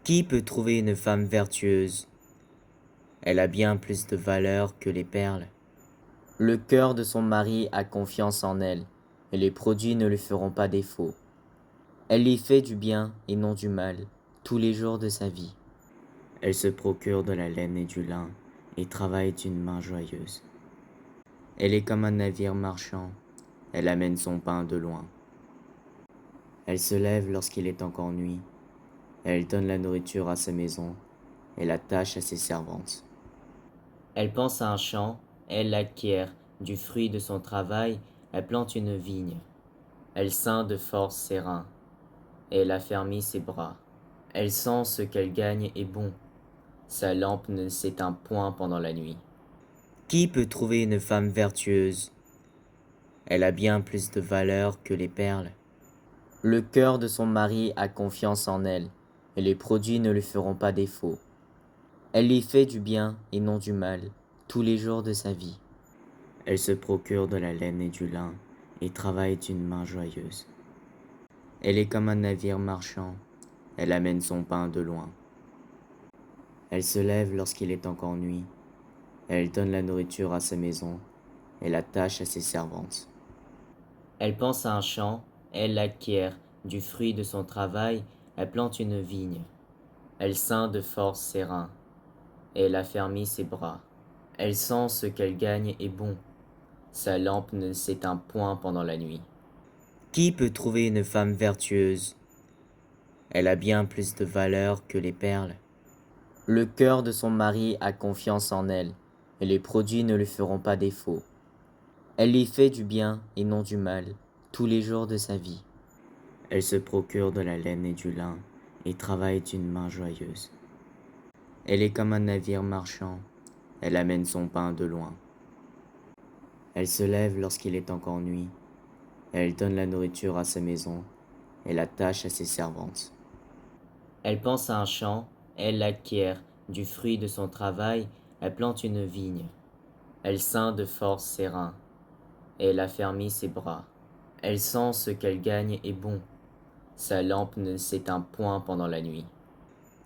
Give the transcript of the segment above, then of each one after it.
Qui peut trouver une femme vertueuse? Elle a bien plus de valeur que les perles. Le cœur de son mari a confiance en elle, et les produits ne lui feront pas défaut. Elle lui fait du bien et non du mal, tous les jours de sa vie. Elle se procure de la laine et du lin, et travaille d'une main joyeuse. Elle est comme un navire marchand, elle amène son pain de loin. Elle se lève lorsqu'il est encore nuit, elle donne la nourriture à sa maison, et la tâche à ses servantes. Elle pense à un champ, elle l'acquiert, du fruit de son travail, elle plante une vigne. Elle ceint de force ses reins, et elle affermit ses bras. Elle sent ce qu'elle gagne est bon, sa lampe ne s'éteint point pendant la nuit. Qui peut trouver une femme vertueuse? Elle a bien plus de valeur que les perles. Le cœur de son mari a confiance en elle, et les produits ne lui feront pas défaut. Elle lui fait du bien et non du mal, tous les jours de sa vie. Elle se procure de la laine et du lin, et travaille d'une main joyeuse. Elle est comme un navire marchand, elle amène son pain de loin. Elle se lève lorsqu'il est encore nuit, elle donne la nourriture à sa maison, et la tâche à ses servantes. Elle pense à un champ, elle l'acquiert, du fruit de son travail, elle plante une vigne. Elle ceint de force ses reins, et elle affermit ses bras. Elle sent ce qu'elle gagne est bon, sa lampe ne s'éteint point pendant la nuit. Qui peut trouver une femme vertueuse? Elle a bien plus de valeur que les perles. Le cœur de son mari a confiance en elle, et les produits ne lui feront pas défaut. Elle lui fait du bien et non du mal, tous les jours de sa vie. Elle se procure de la laine et du lin, et travaille d'une main joyeuse. Elle est comme un navire marchand, elle amène son pain de loin. Elle se lève lorsqu'il est encore nuit, elle donne la nourriture à sa maison, et la tâche à ses servantes. Elle pense à un champ, elle l'acquiert, du fruit de son travail, elle plante une vigne. Elle ceint de force ses reins, et elle affermit ses bras. Elle sent ce qu'elle gagne est bon, sa lampe ne s'éteint point pendant la nuit.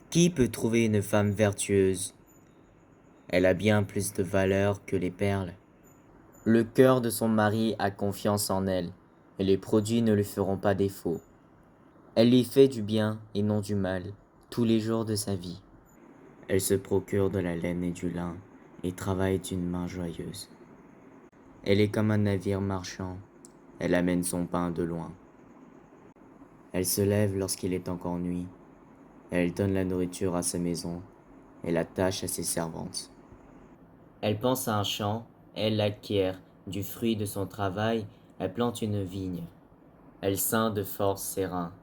Qui peut trouver une femme vertueuse? Elle a bien plus de valeur que les perles. Le cœur de son mari a confiance en elle, et les produits ne lui feront pas défaut. Elle lui fait du bien et non du mal, tous les jours de sa vie. Elle se procure de la laine et du lin, et travaille d'une main joyeuse. Elle est comme un navire marchand, elle amène son pain de loin. Elle se lève lorsqu'il est encore nuit, elle donne la nourriture à sa maison, et la tâche à ses servantes. Elle pense à un champ, elle l'acquiert, du fruit de son travail, elle plante une vigne. Elle ceint de force ses reins,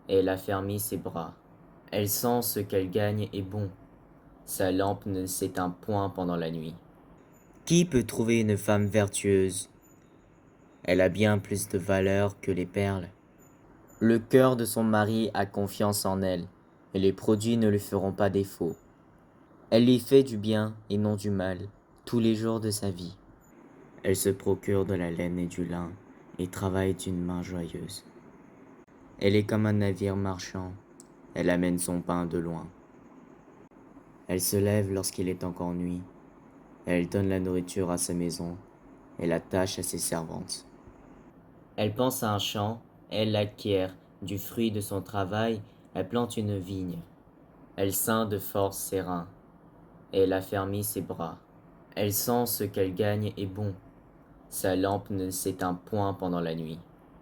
et elle affermit ses bras. Elle sent ce qu'elle gagne est bon, sa lampe ne s'éteint point pendant la nuit. Qui peut trouver une femme vertueuse? Elle a bien plus de valeur que les perles. Le cœur de son mari a confiance en elle, et les produits ne lui feront pas défaut. Elle lui fait du bien et non du mal, tous les jours de sa vie. Elle se procure de la laine et du lin, et travaille d'une main joyeuse. Elle est comme un navire marchand, elle amène son pain de loin. Elle pense à un champ, elle l'acquiert, du fruit de son travail, elle plante une vigne. Elle ceint de force ses reins, et elle affermit ses bras. Elle sent ce qu'elle gagne est bon, sa lampe ne s'éteint point pendant la nuit. Qui peut trouver une femme vertueuse? Elle a bien plus de valeur que les perles. Le cœur de son mari a confiance en elle, et les produits ne lui feront pas défaut. Elle lui fait du bien et non du mal, tous les jours de sa vie. Elle se procure de la laine et du lin, et travaille d'une main joyeuse. Elle est comme un navire marchand, elle amène son pain de loin. Elle se lève lorsqu'il est encore nuit, elle donne la nourriture à sa maison, et la tâche à ses servantes. Elle pense à un champ, elle l'acquiert, du fruit de son travail, elle plante une vigne. Elle ceint de force ses reins, et elle affermit ses bras. Elle sent ce qu'elle gagne est bon, sa lampe ne s'éteint point pendant la nuit.